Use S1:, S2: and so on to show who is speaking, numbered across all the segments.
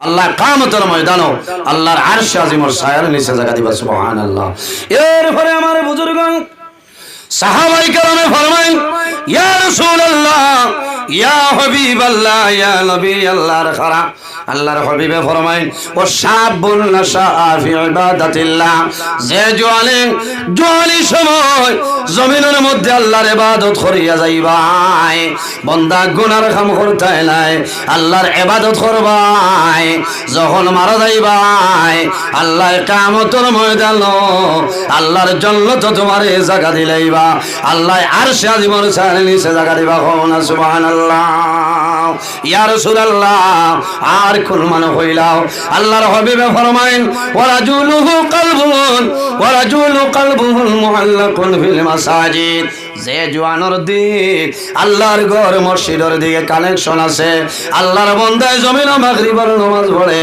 S1: আল্লাহ কিয়ামতের ময়দানে আল্লাহর আরশে আজিমের ছায়ার নিচে জায়গা দিবা সুবহানাল্লাহ। এরপরে আমার বুজুর্গগণ সাহাবায়ে কেরামে ফরমায় ইয়া রাসূলুল্লাহ ইয়া হাবিবাল্লাহ ইয়া নবী আল্লাহর খারা আল্লাহর হাবিবে ফরমায় ও শাবুন নাশা ফি ইবাদাতিল্লাহ, যে জোয়ানি সময় জমিনের মধ্যে আল্লাহর ইবাদত করিয়া যাইবাই, বান্দা গুনার কাম করতে নাই আল্লাহর ইবাদত করবাই, যখন মারা যাইবাই আল্লাহ কিয়ামতের ময়দানে আল্লাহর জান্নাত তোমারে জায়গা দিলাইবা, আল্লাহ আরশে আজিমের ছায়ার নিচে জায়গা দিবা। না সুবহানাল্লাহ। ইয়া রাসূলুল্লাহ আর কোন মানে হইলাও আল্লাহর হাবিবে ফরমায়েন ওয়া রাজুলু কলবুহুল মুআল্লাকুন ফিল মাসাজিদ, যে জওয়ানোর দিক আল্লাহর ঘর মসজিদের দিকে কানেকশন আছে, আল্লাহর বান্দায় জমিন মাগরিবের নামাজ পড়ে,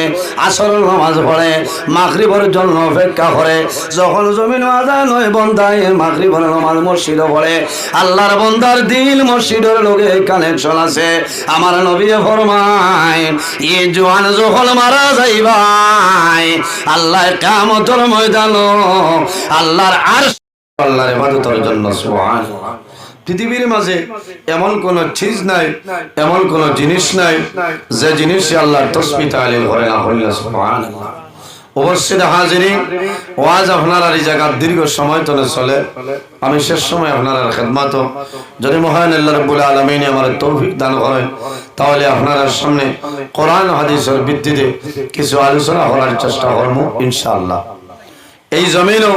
S1: আসরের নামাজ পড়ে, মাগরিবের জন্য অপেক্ষা করে, যখন জমিন আযান হয় বান্দায় মাগরিবের নামাজ মসজিদে পড়ে, আল্লাহর বান্দার দিল মসজিদের লগে কানেকশন আছে। আমার নবী ফরমায় এই জওয়ান যখন মারা যাইবাই আল্লাহ কিয়ামতের ময়দানে আল্লাহর আরশ আল্লাহর ইবাদতের জন্য সুবহানাল্লাহ। পৃথিবীর মাঝে এমন কোন চিজ নাই, এমন কোন জিনিস নাই যে জিনিসে আল্লাহর তাসবিহ তাহলিল করে না হইল সুবহানাল্লাহ। অবশ্যই হাজিরিন, ওয়াজ আপনারা এই জায়গা দীর্ঘ সময় ধরে চলে, আমি শেষ সময় আপনারা খেদমত যদি মহান আল্লাহ রাব্বুল আলামিন আমার তৌফিক দান করেন তাহলে আপনাদের সামনে কোরআন হাদিসের ভিত্তিতে কিছু আলোচনা করার চেষ্টা করব ইনশাআল্লাহ। এই জমিনও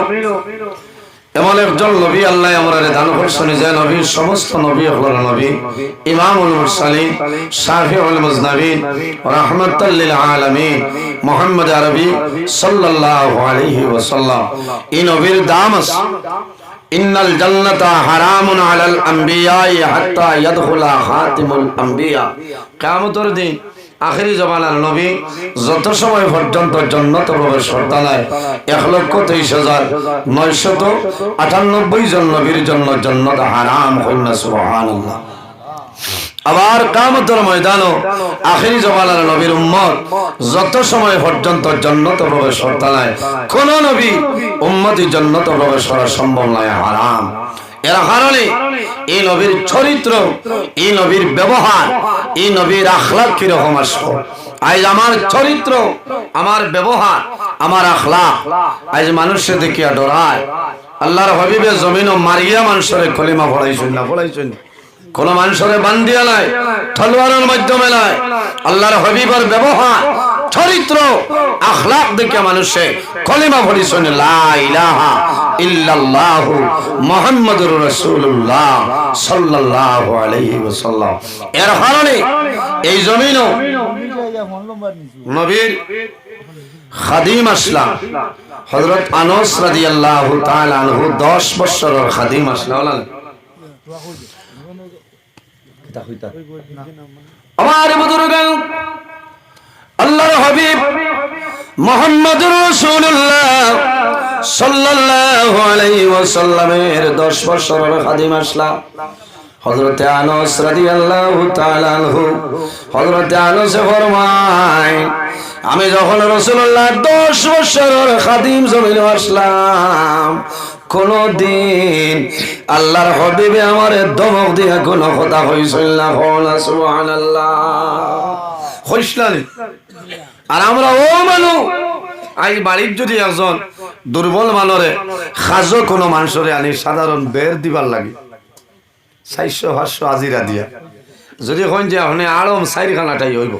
S1: এমন একজন নবী আল্লাহ আমাদের দান করছেন, যে নবী সমস্ত নবী হলেন নবী, ইমামুল মুরসালিন, শাফিউল মুজনাবিন, রাহমাতাল লিল আলামিন, মুহাম্মদ আরবি সাল্লাল্লাহু আলাইহি ওয়াসাল্লাম। এই নবীর দাম আছে, ইন্নাল জান্নাতা হারামুন আলাল আমবিয়াই হাত্তা ইয়াদখুলা খাতিমুল আমবিয়া। কিয়ামতের দিন আখেরি জমানার নবী যত সময় পর্যন্ত জান্নাতে প্রবেশ করতে নাই 1,23,998 জন নবীর জন্য জান্নাত হারাম হইনা সুবহানাল্লাহ। আবার কিয়ামতের ময়দানে আখেরি জমানার নবীর উম্মত যত সময় পর্যন্ত জান্নাতে প্রবেশ করতে নাই কোন নবী উম্মতি জান্নাতে প্রবেশ করা সম্ভব নয়, হারাম। এর কারণে এই নবীর চরিত্র, এই নবীর ব্যবহার, এই নবীর আখলাক কিরকম আসলো, আজ আমার চরিত্র, আমার ব্যবহার, আমার আখলাক আজ মানুষের দেখিয়া ডরায়। আল্লাহর হাবিবে জমিন মারিয়া মানুষের কলিমা পড়াইছেন না, পড়াইছেন কোন মানুষের বান্দিয়া নাই, তলোয়ারের মাধ্যমে নাই। আল্লাহর হাবিবের ব্যবহার, চরিত্র, আখলাক দেখে মানুষে কলিমা পড়িছেন লা ইলাহা ইল্লাল্লাহু মুহাম্মাদুর রাসূলুল্লাহ সাল্লাল্লাহু আলাইহি ওয়াসাল্লাম। এর কারণে এই জমিনও নবীর খাদিম আসলাম হযরত আনাস রাদিয়াল্লাহু তাআলা আনহু 10 বছরের খাদিম আসলাম। আমার বুজুর্গগণ আল্লাহর হাবিব মুহাম্মদুর রাসূলুল্লাহ সাল্লাল্লাহু আলাইহি ওয়াসাল্লামের 10 বছরের খাদিম আসলাম হযরত আনাস রাদিয়াল্লাহু তাআলা আনহু। হযরত আনাস ফরমায় আমি যখন রাসূলুল্লাহ 10 বছরের খাদিম জমিনে আসলাম কোন দিন আল্লাহর হাবিবে আমারে দমক দিয়া কোন কথা কইছিল না, সুবহানাল্লাহ কইছলানি। আর আমরা ও মানুষ আই বাড়ির যদি একজন দুর্বল মানরে খাজো কোন মানুষরে আনি সাধারণ বের দিবার লাগে 400-500 আজিরা দিয়া, যদি কইন যে আপনি আড়ম 4 খানাটাই হইব,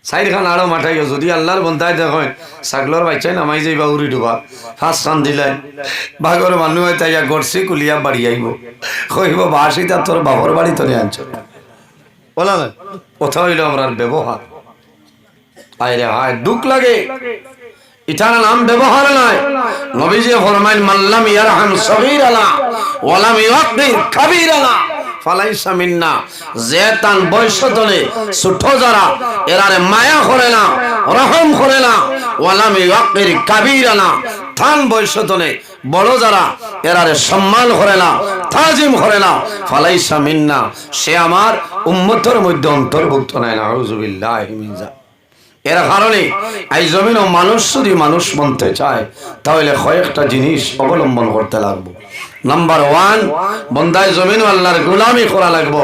S1: 4 খান আড়ম আটাই, যদি আল্লাহর বন্ধায় দেখেন ছাগলর বাচ্চাই নামাই যাইবা উড়ি ডুবা 5 খান দিলেন ভাগর মানুষ তাইয়া গড়ছি কুলিয়া বাড়ি আইব, কইব বাসিটা তোর বাবার বাড়ি তোরে আনছ বলা না। কথা হইল আমরার ব্যবহার, আইরে হায় দুঃখ লাগে, এটার নাম ব্যবহার নয়। নবীজি ফরমাইন মাল্লাম ইয়ারহাম সগীরানা ওয়া লাম ইউকির কাবীরানা ফালাইসা মিন্না, যে তান বয়স তলে ছোট যারা এরারে মায়া করে না, রহম করে না, ওয়া লাম ইউকির কাবীরানা থান বয়স তলে বড় যারা এরারে সম্মান করে না, তাজিম করে না, ফালাইসা মিন্না, সে আমার উম্মতের মধ্যে অন্তর্ভুক্ত নয়। নাউযুবিল্লাহি মিন যালিক। এর কারণে এই জমিন মানুষ যদি মানুষ বনতে চায় তাহলে কয়েকটা জিনিস অবলম্বন করতে লাগবে। নাম্বার 1, বন্দায় জমিন আল্লাহর গোলামি করা লাগবো,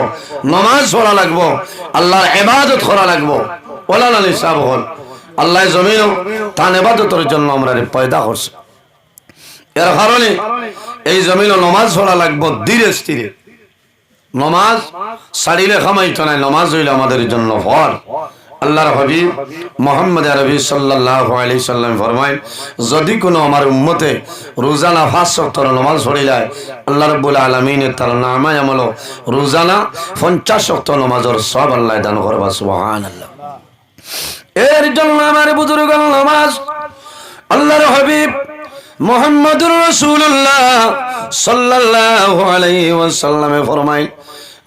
S1: নামাজ পড়া লাগবো, আল্লাহর ইবাদত করা লাগবো। ওলাল আলী সাহেব হল আল্লাহ জমিন তার ইবাদতের জন্য আমরা পয়দা করছি। এর কারণে এই জমিন নামাজ পড়া লাগবো ধীরে স্থিরে। নামাজ ছাড়িলে খামাইতো নাই, নামাজ হইলে আমাদের জন্য ফরজ। আল্লাহর হাবিব মুহাম্মদ আরবি সাল্লাল্লাহু আলাইহি সাল্লাম ফরমায়, যদি কোনো আমার উম্মতে রোজানা 5 ওয়াক্ত নামাজ পড়িলায় আল্লাহ রাব্বুল আলামিন তার নামায় আমল রোজানা 50 ওয়াক্ত নামাজের সওয়াব আল্লাহ দান করবে। সুবহানাল্লাহ। এর জন্য আমার বুজুর্গ নামাজ আল্লাহর হাবিব মুহাম্মদুর রাসূলুল্লাহ সাল্লাল্লাহু আলাইহি ওয়াসাল্লাম ফরমায়,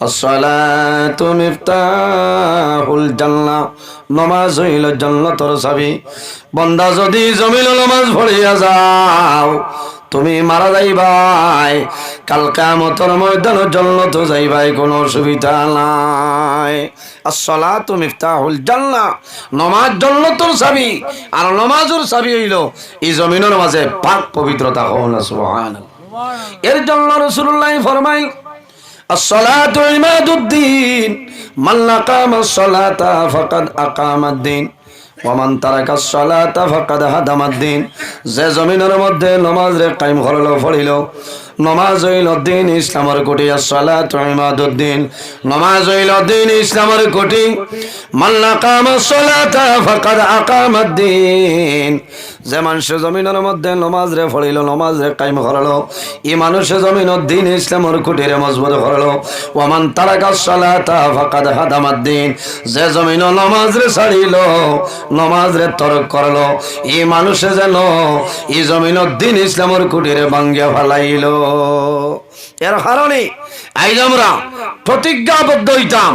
S1: আসসালাতু মিফতাহুল জান্নাহ, নামাজ হইল জান্নাতের চাবি। বান্দা যদি জমিন নামাজ পড়িয়া যাও তুমি মারা যাইবাই, কাল কিয়ামতের ময়দানে জান্নাতে যাইবাই, কোনো অসুবিধা নাই। আসসালাতু মিফতাহুল জান্নাহ, নামাজ জান্নাতের চাবি। আর নামাজের চাবি হইল এই জমিনের মাঝে পাক পবিত্রতা হও না। সুবহানাল্লাহ। এর জন্য রাসূলুল্লাহ ফরমায়, الصلاة عماد الدين من أقام الصلاة فقد أقام الدين ومن ترك الصلاة فقد هدم الدين। যে জমিনের মধ্যে নামাজ রে কায়েম করলো পড়িল, নামাজ হইল দ্বীন ইসলামের কোটি। আসসালাতু ইমাদুদ্দিন, নামাজ হইল দ্বীন ইসলামের কোটি। মান আকামাস সালাতা ফাকাদ আকামাদ্দিন, যে মানুষ জমিনের মধ্যে নামাজ রে পড়িল, নামাজ রে কায়েম করলো, এই মানুষ জমিনের দ্বীন ইসলামের কোটি রে মজবুত করলো। ওয়া মান তারাকাস সালাতা ফাকাদ হাদামাদ্দিন, যে জমিন নামাজ রে ছাড়িল, নামাজ রে তরক করলো, এই মানুষ যেন এই জমিনের দ্বীন ইসলামের কোটি রে ভাঙ্গিয়া ফেলাইল। এর কারণে আজ আমরা প্রতিজ্ঞাবদ্ধ হইতাম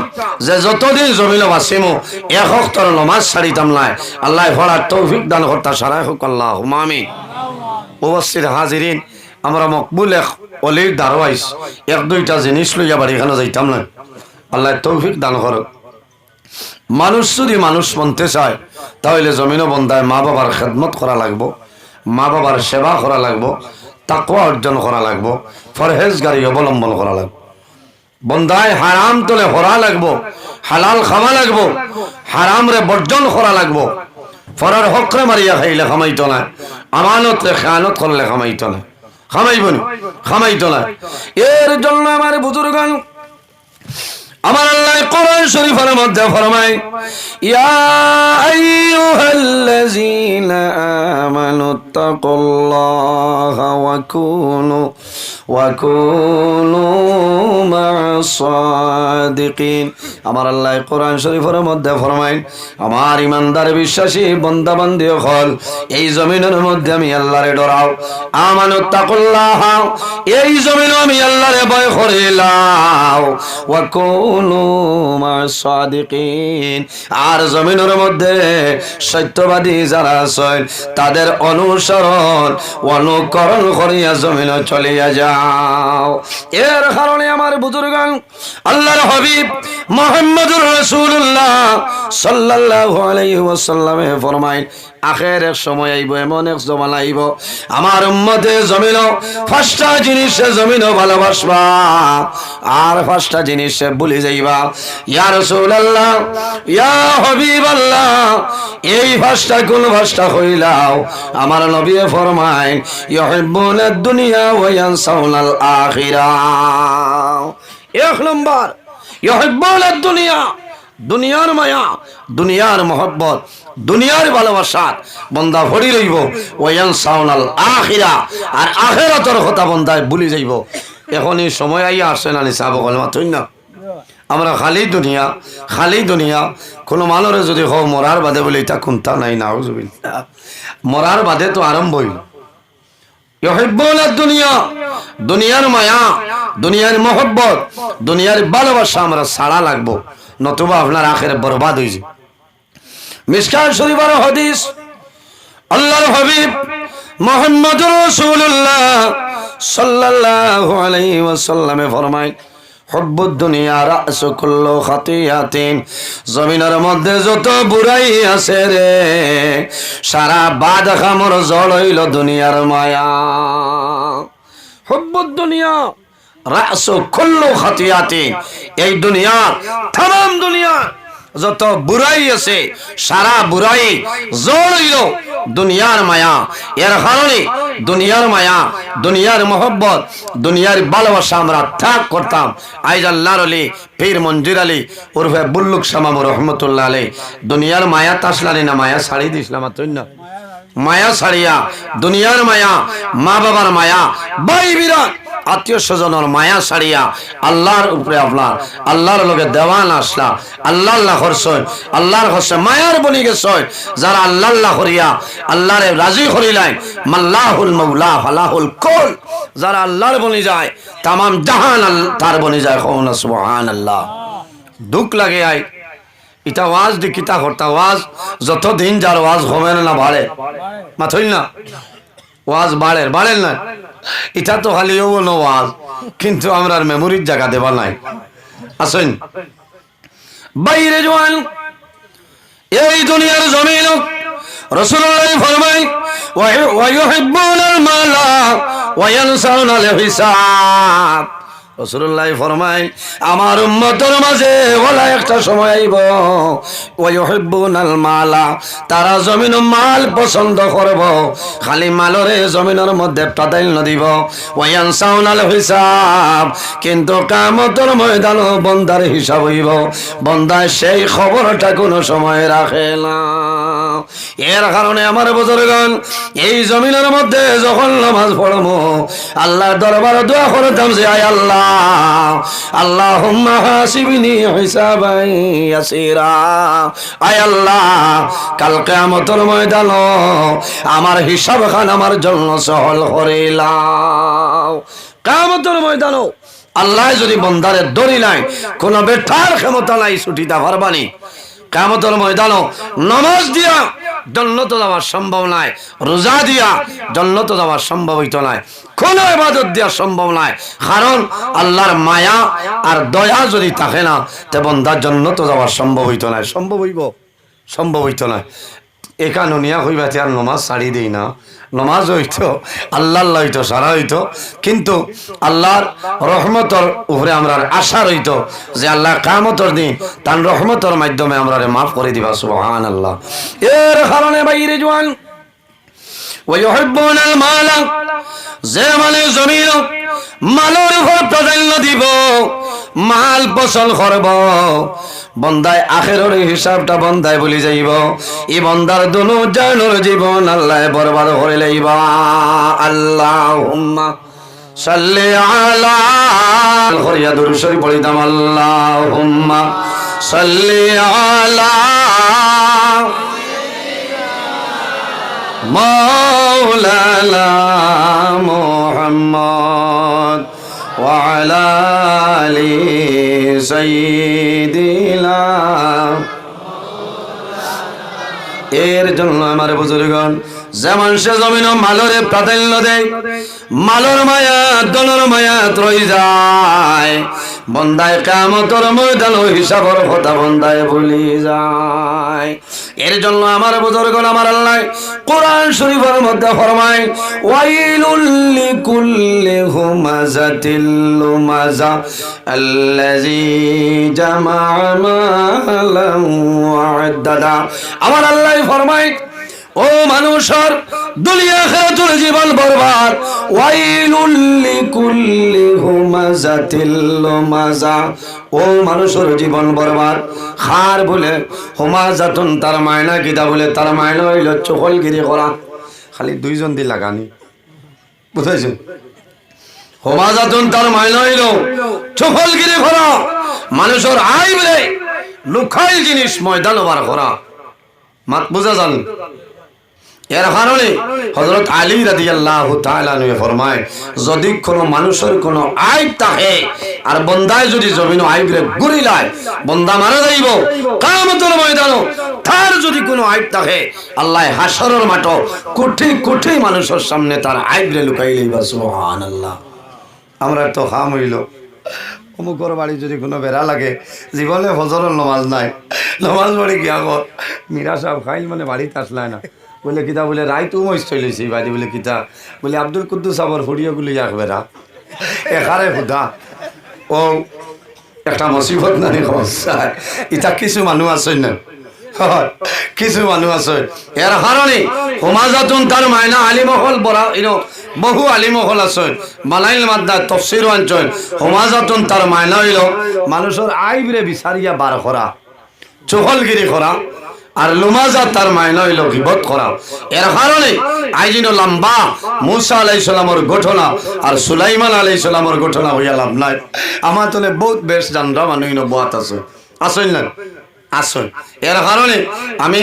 S1: যে যতদিন জমিন বাঁচিমু 1 ওয়াক্ত নামাজ ছাড়িতাম না। আল্লাহ পড়ার তৌফিক দান করতা সারাই হোক, আল্লাহুম্মা আমিন। উপস্থিত হাজিরিন, আমরা মকবুল এক অলির দারওয়াইস 1-2টা জিনিস লইয়া বাড়ি এখানে যাইতাম না। আল্লাহ তৌফিক দান করুক। মানুষ যদি মানুষ বনতে চায় তাহলে জমিন বন্দায় মা বাবার খেদমত করা লাগবো, মা বাবার সেবা করা লাগবো, তাকওয়া অর্জন করা লাগবো, পরহেজগারি অবলম্বন করা লাগবো। বন্দায় হারাম তোলে হরা লাগবো, হালাল খাওয়া লাগবো, হারাম রে বর্জন করা লাগবো। ফরার হকরে মারিয়া খাইলে খামাইতো না, আমানত রে খেয়ানত করলে খামাইতো না, খামাইবনি, খামাইতো না। এর জন্য আমার বুজুর্গান আমার আল্লাহ কোরআন শরীফের মধ্যে ফরমায়, ইয়া আইয়ুহাল্লাযীনা আমানুত্তাকুল্লাহা ওয়া কুনু মা'আস সাদিকিন। আমার আল্লাহ কোরআন শরীফের মধ্যে ফরমায়, আমার ইমানদার বিশ্বাসী বান্দা বান্দি হল এই জমিনের মধ্যে আমি আল্লাহরে ডরাও। আমানুত্তাকুল্লাহা, এই জমিনে আমি আল্লাহরে ভয় করিলাম। ওয়া কুনু মা'আস সাদিকিন, আর জমিনের মধ্যে সত্যবাদী যারা আছেন তাদের অনুসরণ অনুকরণ করিয়া জমিনে চলিয়া যাও। এর কারণে আমার বুজুর্গান আল্লাহর হাবিব মুহাম্মদুর রাসূলুল্লাহ সাল্লাল্লাহু আলাইহি ওয়াসাল্লাম ফরমায়, আখের এক সময় আইব, এমন এক জমানা আইব আমার উম্মতে জমিন 5টা জিনিসে জমিন ভালোবাসবা আর 5টা জিনিসে ভুলে যাইবা। ইয়া রাসূলুল্লাহ, ইয়া হাবিবাল্লাহ, এই 5টা কোন 5টা হইলাও? আমার নবী ফরমায়, ইউহিব্বুনাদ দুনিয়া ওয়া ইয়ানসাউনাল আখিরাহ। 1 নম্বর ইউহিব্বুনাদ দুনিয়া, দুনিয়ার মায়া, দুনিয়ার মহব্বত, দুনিয়ার ভালোবাসা বন্দা ভরি রইব। ওয়ান সাউনাল আখিরা, আর আখিরাতের কথা বন্দায় ভুলি যাইব। এখনই সময় আইয়া আসে না নিসাব কলমা তুই না, আমরা খালি দুনিয়া, খালি দুনিয়া। কোনো মানুষের যদি হো মরার বাদে বলে এটা কোনটা নাই, নাউজুবিল্লাহ, মরার বাদে তো আরম্ভ হইল। ইউহিব্বুনাদ দুনিয়া, দুনিয়ার মায়া, দুনিয়ার মহব্বত, দুনিয়ার ভালোবাসা আমরা ছাড়া লাগবো, নতুবা আপনার আখিরাত বরবাদ হয়ে যাবে। মিশকাত শরীফের হাদিস, আল্লাহর হাবিব মুহাম্মদুর রাসূলুল্লাহ সাল্লাল্লাহু আলাইহি ওয়াসাল্লাম ফরমায়, হুব্বুদ দুনিয়া রাসু কুল্লু খাতিয়াতিন, জমিনের মধ্যে যত বুড়াই আছে রে, সারা বাদ খামর জল হইল দুনিয়ার মায়া। হুব্বুদ দুনিয়া রাসু কুল্লু খাতিয়াতিন, এই দুনিয়া তাম দুনিয়া যত বুড়াই আছে সারা বুড়াই জল হইল দুনিয়ার মায়া। এর কারণে দুনিয়ার মায়া, দুনিয়ার মোহব্বত, দুনিয়ার ভালোবাসা আমরা ত্যাগ করতাম। আইজ আল্লাহর আলী পীর মঞ্জুর আলী উর্ফে বুল্লুক শামাম রহমতুল্লাহ আলী দুনিয়ার মায়া তাসলানি না মায়া ছাড়ি দিয়েছিলাম না, মায়া ছাড়িয়া দুনিয়ার মায়া, মা বাবার মায়া, ভাই বিরাট আত্মীয় স্বজনের মায়া ছাড়িয়া আল্লাহর উপরে আপনার আল্লাহর লগে দেওয়ান আসলা, আল্লাহ আল্লাহ করছয়, আল্লাহর হচ্ছে মায়ার বনি গেছয়। যারা আল্লাহ আল্লাহ করিয়া আল্লাহরে রাজি করিলেন, মাল্লাহুল মাওলা ফালাহুল কুল, যারা আল্লাহর বনি যায় তাম জাহান তার বনি যায়। কওনা সুবহানাল্লাহ। দুঃখ লাগে আই ইটা ওয়াজ দি কিতা করতা, ওয়াজ যতদিন যার ওয়াজ হবে না বাড়ে, মাথই না ওয়াজ বাড়ে না। এটা তো খালি ওয়াজ, কিন্তু আমরা মেমোরির জায়গা দেবা নাই। আসেন বাইরে জওয়ান, এই দুনিয়ার জমিন রাসূলুল্লাহ ফরমায় ওয়া ইউহিব্বুনাল মালা ওয়া ইয়ানসাউনাল হিসাব। রাসূলুল্লাহ ফরমায় আমার উম্মতের মাঝে ওলা একটা সময় আইব ওয়া ইউহিব্বুনাল মালা, তারা জমিন মাল পছন্দ করব, খালি মালরে জমিনের মধ্যে প্রাধান্য দিব। ওয়া ইয়ানসাউনাল হিসাব, কিন্তু কিয়ামতের ময়দানে বান্দার হিসাব হইব, বান্দা সেই খবরটা কোনো সময় রাখে না। এর কারণে আমার বুজুর্গগণ এই জমিনের মধ্যে যখন নামাজ পড়বো আল্লাহর দরবারে দোয়া করতাম যে আয় আল্লাহ, আল্লাহুম্মা হাসিবনি হিসাবান ইয়াসিরা, আয় আল্লাহ কাল কিয়ামতের ময়দানে আমার হিসাব খান আমার জন্য সহল করে লাও। কিয়ামতের ময়দানে আল্লাহ যদি বান্দারে ধরি নাই, কোন বেটার ক্ষমতা নাই ছুটিতে পারবানি। কিয়ামতের ময়দানে নামাজ দিয়া জান্নাতে যাওয়া সম্ভব নয়, রোজা দিয়া জান্নাতে যাওয়া সম্ভব হইতো না, কোনো ইবাদত দেওয়া সম্ভব নয়। কারণ আল্লাহর মায়া আর দয়া যদি থাকে না তে বান্দার জান্নাতে যাওয়া সম্ভব হইতো না। সম্ভব হইতো না। এখানে নিয়া হইবা আর নমাজ ছাড়ি দেই না, নমাজ হইতো আল্লাহ হইতো সারা হইতো, কিন্তু আল্লাহর রহমতর উপরে আমরা আশা রইতো যে আল্লাহ কিয়ামতের দিন তার রহমতের মাধ্যমে আমরা মাফ করে দিবা। সুবহানাল্লাহ। এর কারণে বাইরে জওয়ান ওয়া ইউহিব্বুনাল মালা, যে মানে জমিন মালের উপর প্রাধান্য দিব, মাল পছন্দ করব, বন্দায় আখেরের হিসাবটা বন্দায় বলি যাইব, এই বন্দার দুনো জানোর জীবন আল্লাহ বরবাদ করে লইবা। আল্লাহুম্মা সাল্লি আলা খরিয়া দুরূদ শরীফ পড়িতাম, আল্লাহুম্মা সাল্লি আলা মাওলানা মুহাম্মদ ওয়া আলা আলি সাইয়্যিদিনা। এর জন্য আমার বুজুর্গগণ যেমন সে জমিন মালরে প্রাধান্য দেয়, মালর মায়া দলের মায়া রই যায়, বন্দায় কিয়ামতের ময়দানে হিসাবের কথা বন্দায় ভুলি যায়। এর জন্য আমার বুজুর্গগণ আমার আল্লাহ কোরআন শরীফের মধ্যে ফরমায় ওয়াইলুল লিকুল্লি হুমাযাতিল লুমাযা আল্লাযী জামাআ মালান ওয়া আদ্দাদা। আমার আল্লাহ ফরমায় ও মানুষের দুনিয়া আখিরাতের জীবন বরবাদ, ওয়াইলুল লিকুল্লি হুমাযাতিল লুমাযা, ও মানুষের জীবন বরবাদ। খার বলে হুমাযাতুন, তার মায়না কিতা বলে, তার মায়না হইল চকলগিরি করা, খালি দুইজন দি লাগানি, বুঝাইছেন? হুমাযাতুন তার মায়না হইল চকলগিরি করা, মানুষের আইবে লুকাই জিনিস ময়দানে বার করা, মাত বুঝা যান। এর কারণে হযরত আলী রাদিয়াল্লাহু তাআলা আনহু ফরমায় যদি কোনো মানুষের কোনো আইব থাকে আর বন্দায় যদি জমিন আইবরে গুরিলায় বন্দা মারা যাইব, কিয়ামতের ময়দানে তার যদি কোনো আইব থাকে আল্লাহ হাসরের মাঠ কোটি কোটি মানুষের সামনে তার আইবরে লুকাই লইবা। সুবহানাল্লাহ। আমরা তো হাম হইল অমুকর বাড়ি যদি কোনো বেড়া লাগে জীবনে ফজরের নমাজ নাই, নমাজ পড়ে গিয়া গো মীরা সাহেব খাইল মানে বাড়িতে আসলাই না, বলে কিতা বলে রায় তু মজ চলেছি বাড়ি বলে কিতা বলে আব্দুল কুদ্দুস সাবর ফুড়িয়েগুলি যাক বেড়া এখারে খুদা ও একটা মুসিবত নানি সমস্যা ইটা কিছু মানুষ আছে না, কিছু মানুষ আছে এর কারণে সমাজতন তার মায়না আলিমহল বড় বহু আলিমহল আছে বানাইল মাদ্দা তফসির অঞ্চল সমাজতন তার মায়না হইল মানুষের আইবরে বিচারিয়া বার করা, চহলগিরি করা, আর লুমাজা তার মায়না হইল গিবত করা। এর কারণে আইজিন লম্বা মুসা আলাইহিস সালামের ঘটনা আর সুলাইমান আলাইহিস সালামের ঘটনা হইয়া লাভ নাই। আমার তো বহুত বেশ জানরা মানুষ নবাত আছে আসল না আসল। এর কারণে আমি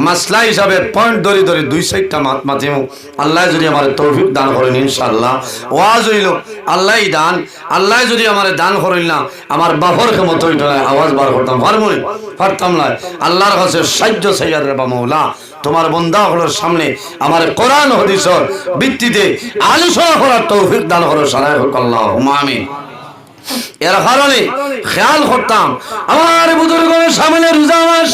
S1: মাসলা হিসাবে পয়েন্ট ধরি ধরি 2-4টা মাতিম, আল্লাহ যদি আমার তৌফিক দান করেন ইনশাআল্লাহ। ওয়াজ হইল আল্লাহ দান, আল্লাহ যদি আমার দান করেন না আমার বাপর ক্ষমতা হইতো না আওয়াজ বার করতাম পারতাম না। আল্লাহর কাছে সাহায্য চাইয়ার রে বা মওলা তোমার বান্দা হলোর সামনে আমার কোরআন হাদিসের ভিত্তিতে আলোচনা করার তৌফিক দান করো সারাই হোক আল্লাহুম্মা আমিন। এর কারণে খেয়াল করতাম আমার বুজুর্গের সামনে রোজা মাস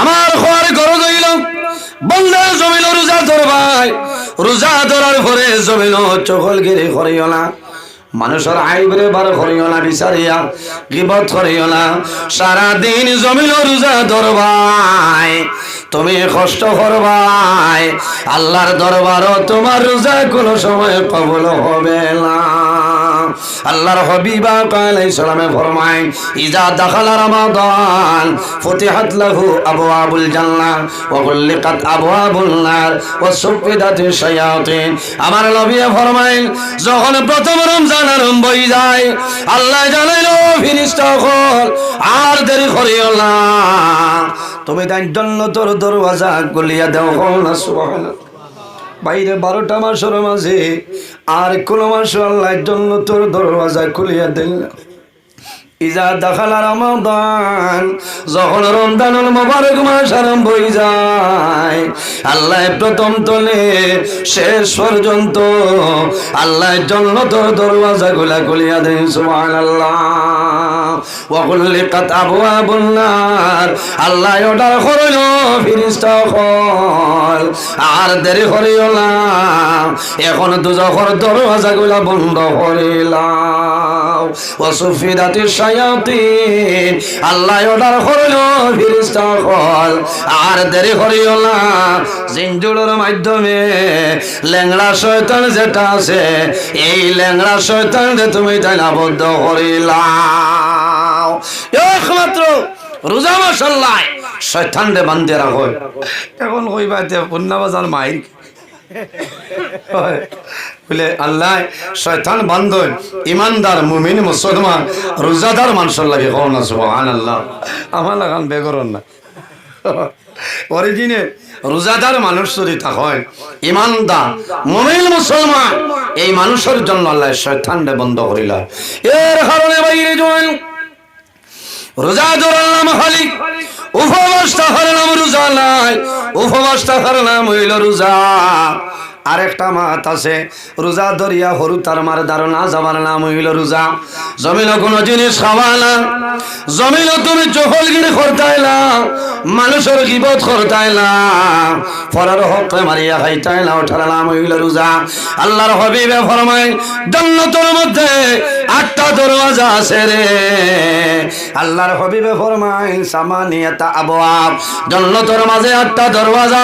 S1: আমার খোয়ার গরজ হইল বন্ধা জমিল রোজা ধরবাই, রোজা ধরার পরে জমিল চকলগিরি করিও না, মানুষের আইবরে বার করিও না, বিচারিয়া গিবত করিও না, সারাদিন জমিল রোজা ধরবাই, তুমি কষ্ট করবাই, আল্লাহর দরবারও তোমার রোজা কোনো সময় কবুল হবে না। আল্লাহর হাবিব আলাইহিস সালামে ফরমায় ইজা দাখালা রমাদান ফুতিহাত লাহু আবওয়াবুল জান্নাহ ওয়া গুলিকাত আবওয়াবুন নার ওয়া সুফিদাতিশ শায়াতিন। আমার নবী ফরমায় যখন প্রথম রমজান আরম্ভ হই যায় আল্লাহ জানাইলো ফেরেশতা হল আর দেরি করিও না, তুমি তাই জান্নাতের দরওয়াজা খুলিয়া দাও না সুবহানাল্লাহ। বাইরে 12টা মাসের মাঝে আর কোন মাস আল্লাহর জন্য তোর দরওয়াজা খুলিয়া দেন। ইজা দাখালা রমাদান যখন রমজানুল মুবারক মাস আরম্ভ হয়ে যায় আল্লাহ প্রথম তলে শেষ পর্যন্ত আল্লাহর জন্য তোর দরওয়াজা খুলিয়া দেন সুবহানাল্লাহ। ওয়া গুলিকাত আবওয়াবুন নার আল্লাহ অর্ডার করলো ফেরেশতা হল আর দেরি করিও না, এখন দুজখের দরওয়াজাগুলো বন্ধ করিলাম। ওয়া সুফিদাতিশ শায়াতিন আল্লাহ অর্ডার করলো ফেরেশতা হল আর দেরি করিও না, জিনজুরের মাধ্যমে ল্যাংড়া শয়তান যেটা আছে এই ল্যাংড়া শয়তানকে তুমি তাই আবদ্ধ করিলাম। একমাত্র রোজা মাস আল্লাহ শয়তানকে বান্ধে রাখো। এখন কইবাতে পূর্ণাবাজার মাইর বলে আল্লাহ শয়তান বান্ধব ইমানদার মুমিন মুসলমান রোজাদার মানুষের লাগে কও না সুবহানাল্লাহ। আমার লাগান বেগরন না অরিজিনে রোজাদার মানুষ যদি হয় ইমানদার মুমিন মুসলমান এই মানুষের জন্য আল্লাহ শয়তানকে বন্ধ করিল। এর কারণে বাইরে জল রোজা ধরলাম খালি উপবাস থাকার নাম রোজা নাই, উপবাস থাকার নাম হইল রোজা। আরেকটা মাত আছে রোজা ধরিয়া হরু তার মার ধারণা যাবার নাম হইল রোজা। জমিন কোন জিনিস খাওয়া না, জমিন তুমি চহলগিরি করতাই না, মানুষের গিবত করতাই না, ফরার হক মারিয়া খাইতাই না, ওঠার নাম হইল রোজা। আল্লাহর হাবিবে ফরমায় জান্নাতের মধ্যে 8টা দরওয়াজা আছে রে। আল্লাহর হাবিবে ফরমায় সামানিয়াতা আবওয়াব, জান্নাতের মাঝে 8টা দরওয়াজা,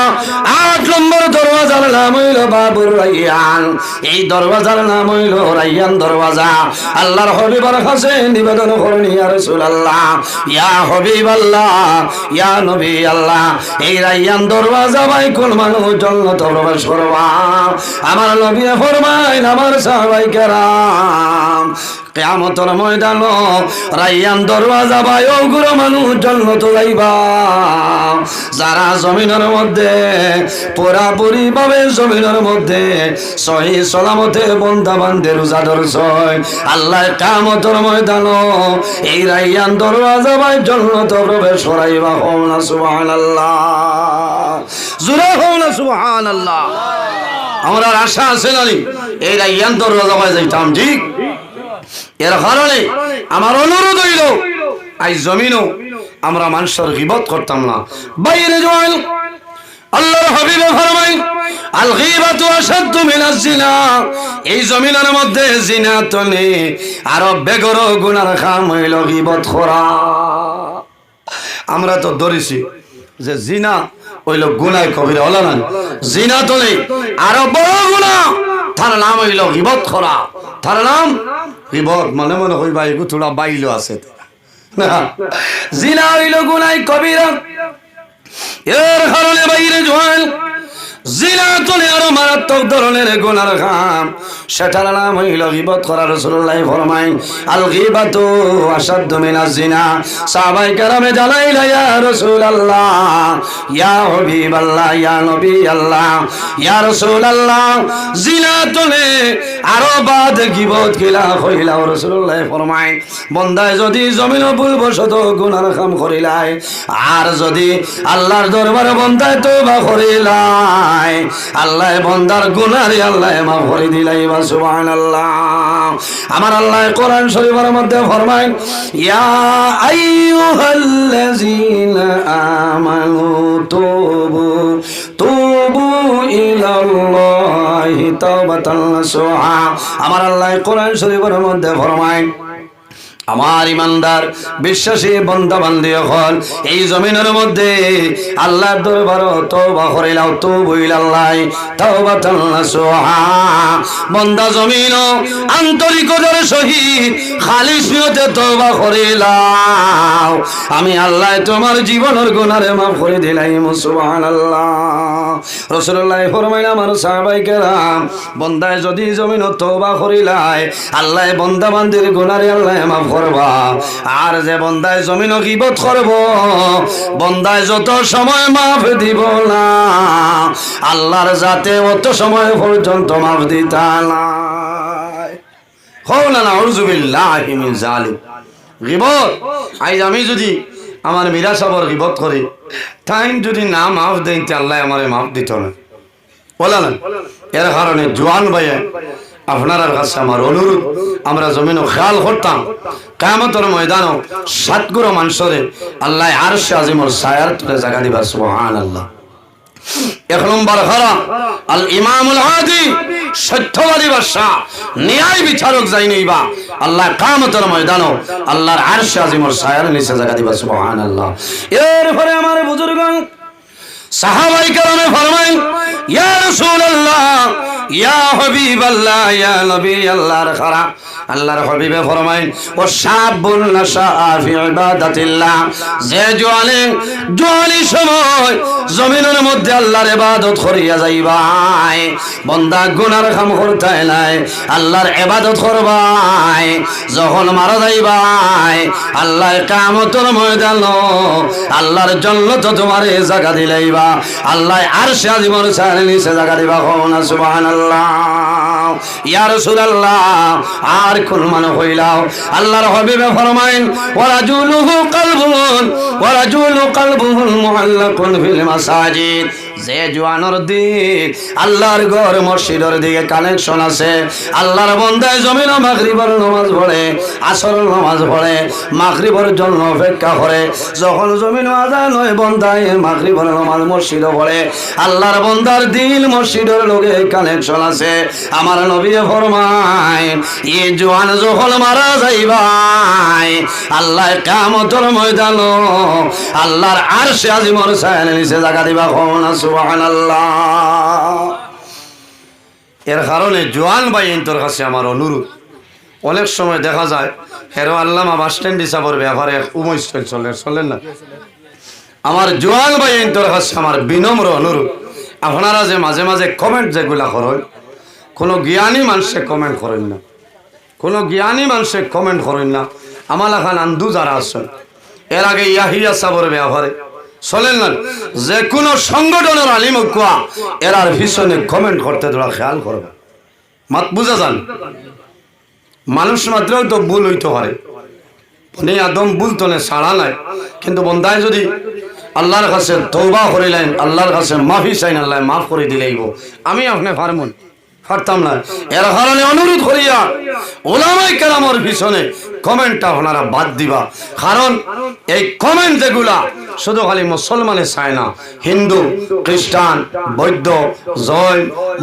S1: 8 নম্বর দরওয়াজার নাম হইল বাবুর রাইয়ান, এই দরওয়াজার নাম হইল রাইয়ান দরওয়াজা। আল্লাহর হাবিবের কাছে নিবেদন করেন ইয়া রাসূলুল্লাহ, ইয়া হাবিবাল্লাহ, ইয়া নবী আল্লাহ, এই রাইয়ান দরওয়াজা ভাই কোন মানুষ জান্নাতে প্রবেশ করবা? আমার নবী ফরমায় আমার সাহাবায়ে কেরাম কিয়ামতের ময়দান রাইয়ান দরওয়াজা ভাই ওগুলো মানুষ জান্নাতে যাইবা যারা জমিনের মধ্যে পুরাপুরি ভাবে জমিনের মধ্যে সহি সালামতে বন্দা বান্দে রোজা ধরছে। আল্লাহ কিয়ামতের ময়দান এই রাইয়ান দরওয়াজা ভাই জান্নাতে প্রবেশ করাইবা। হও না সুবহানাল্লাহ, জোরে হও না সুবহানাল্লাহ। আমার আশা আছে নানি এই রাইয়ান দরওয়াজা ভাই যাইতাম, ঠিক এর কারণে আমার অনুরোধ হইল আই জমিনও আমরা মানুষের গীবত করতাম না। বাইরে জওয়ান আল্লাহর হাবিবে ফরমায় আল গীবাতু আশাদ্দু মিনাজ জিনা, এই জমিনের মধ্যে জিনা তো নেই, আরো বেগর গুনার কাম হইল গীবত করা। আমরা তো ধরেছি যে জিনা হইল গুনাহ কবিরা, হলো না? জিনা তো নেই, আরো বড় গুনাহ, তার নাম হইল গীবত করা। তার নাম গীবত। মনে মনে কইবা এগু থোড়া বাইলো আছে না, জিনা হইল গুনাহ কবিরা। এর কারণে বাইরে জওয়ান জিনা তোলে আরো মারাত্মক ধরনের গুনার কাম, সেটার নাম হইল গীবত করা। রাসূলুল্লাহ ফরমায় আল গীবাতু আশাদ্দু মিনাজ জিনা। সাহাবায়ে কেরামে জানাইলা ইয়া রাসূলুল্লাহ, ইয়া হাবিবাল্লাহ, ইয়া নবী আল্লাহ, ইয়া রাসূলুল্লাহ, জিনা তোলে আরো বাদ গীবত কিলা হইলা? রাসূলুল্লাহ ফরমায় বান্দায় যদি জমিন ভুলবশত গুনার কাম করিলাই, আর যদি আল্লাহর দরবারে বান্দায় তওবা করিলাই, আল্লাহ বান্দার গুনাহরে আল্লাহ মাফ করে দিলাই। সুবহানাল্লাহ। আমার আল্লাহ কোরআন শরীফের মধ্যে ফরমায় ইয়া আইয়ুহাল্লাযীনা আমানু তুবু ইলাল্লাহি তাওবাতান নাসুহা। আমার আল্লাহ কোরআন শরীফের মধ্যে ফরমায় আমার ইমানদার বিশ্বাসী বান্দা বান্দি হল এই জমিনের মধ্যে আল্লাহর দরবারে তওবা করিলাও, তুবু ইলাল্লাহি তাওবাতান নাসুহা। বান্দা জমিন আন্তরিকতার সহিত খালিস নিয়তে তওবা করিলাও, আমি আল্লাহ তোমার জীবনের গুনাহে মাফ করে দিলাম। সুবহানাল্লাহ। রাসূলুল্লাহ ফরমাইলেন আমার সাহাবায়ে কেরাম বান্দায় যদি জমিন তওবা করিলাই, আল্লাহ বান্দা বান্দির গুনাহে আল্লাহ মাফ করবা। আর যে বন্দায় জমিন গীবত করব, বন্দায় যত সময় মাফ দিব না, আল্লাহর জাতে অত সময় পর্যন্ত মাফ দিতা নাই। হও না নাউযু বিল্লাহি মিন জালিম। গীবত আজ আমি যদি আমার মীরা সাবর গীবত করি, তাই যদি না মাফ দেন আল্লাহ আমারে মাফ দিত না, বলা না? এর কারণে জওয়ান ভাই আপনার কাছে আমার অনুরোধ, আমরা জমিনও খেয়াল করতাম কিয়ামতের ময়দানও সাতগুলো মানুষরে আল্লাহ আরশে আজিমের ছায়ার তলে জায়গা দিবা। সুবহানাল্লাহ। এক নম্বর হলো আল ইমামুল হাদি, সত্যবাদী বাদশা, ন্যায় বিচারক যাই নইবা আল্লাহ কিয়ামতের ময়দানও আল্লাহর আরশে আজিমের ছায়ার নিচে জায়গা দিবা। সুবহানাল্লাহ। এরপরে আমার বুজুর্গগণ সাহাবায়ে কেরামে ফরমায় ইয়া রাসূলুল্লাহ, ইয়া হাবিবাল্লাহ, ইয়া নবী আল্লাহর খারা। আল্লাহর হাবিবে ফরমায় ও শাবুন নাশা ফি ইবাদাতিল্লাহ, যে জওয়ানি সময় জমিনের মধ্যে আল্লাহর ইবাদত করিয়া যাইবাই, বান্দা গুনার কাম করতে নাই, আল্লাহর ইবাদত করবাই, যখন মারা যাইবাই আল্লাহ কিয়ামতের ময়দানে আল্লাহর জান্নাত তোমারে জায়গা দিলাইবা, আল্লাহ আরশে আজিমের ছায়ার নিচে জায়গা দিবা। না সুবহানাল্লাহ। ইয়া রাসূলুল্লাহ, আর কোন মানে হইলাও আল্লাহর হাবিবে ফরমায়েন ওয়া রাজুলু কলবুহুল মুআল্লাকুন ফিল মাসাজিদ, যে জওয়ানোর দিক আল্লাহর ঘর মসজিদের দিকে কানেকশন আছে, আল্লাহর বান্দায় জমিন মাগরিবের নামাজ পড়ে, আসরের নামাজ পড়ে, মাগরিবের জন্য অপেক্ষা করে, যখন জমিন আযান হয় বান্দায় মাগরিবের নামাজ মসজিদে পড়ে, আল্লাহর বান্দার দিল মসজিদের লগে কানেকশন আছে। আমার নবী ফরমায় এই জওয়ান যখন মারা যাইবাই আল্লাহ কিয়ামতের ময়দানে আল্লাহর আরশে আজিমের ছায়ার নিচে জায়গা দিবা। না সুবহানাল্লাহ। এর কারণে জওয়ান ভাই তোর কাছে আমার অনুরোধ, অনেক সময় দেখা যায় হেরো আল্লামা বাস স্ট্যান্ড হিসাবের ব্যাপারে চলেন না। আমার জওয়ান ভাই তোর কাছে আমার বিনম্র অনুরোধ, আপনারা যে মাঝে মাঝে কমেন্ট যেগুলা করেন, কোনো জ্ঞানী মানুষে কমেন্ট করেন না, কোনো জ্ঞানী মানুষে কমেন্ট করেন না। আমার এখন আন্দু যারা আছেন এর আগে ইয়াহিয়া সাবর ব্যাপারে চলেন না, যে কোনো সংগঠনের আলিম কুয়া এরার পিছনে কমেন্ট করতে তোরা খেয়াল করবে। মাত বুঝা যান, মানুষ মাত্রেও তো ভুল হইতে পারে, আদম ভুল তো ছাড়া নাই, কিন্তু বন্দায় যদি আল্লাহর কাছে তওবা করিলেন, আল্লাহর কাছে মাফি চাইন, আল্লাহ মাফ করে দিলেইব। আমি আপনি পারমুন পারতাম না। এর কারণে অনুরোধ করিয়া ওলামায়ে কেরামের পিছনে কমেন্টটা আপনারা বাদ দিবা, কারণ এই কমেন্ট যেগুলা শুধু খালি মুসলমানে চায় না, হিন্দু, খ্রিস্টান, বৌদ্ধ, জৈন,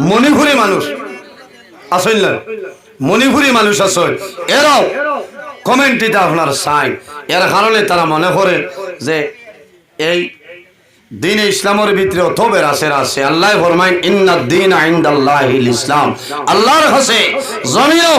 S1: মণিপুরী মানুষ আসল না, মণিপুরী মানুষ আসল, এরাও কমেন্টিতে আপনার চাই। এর কারণে তারা মনে করে যে এই দিন ইসলামের ভিতরে অত বেরাসের আছে। আল্লাহ ফরমায় ইন্নাদ দীন ইনদাল্লাহিল ইসলাম, আল্লাহর কাছে জমিও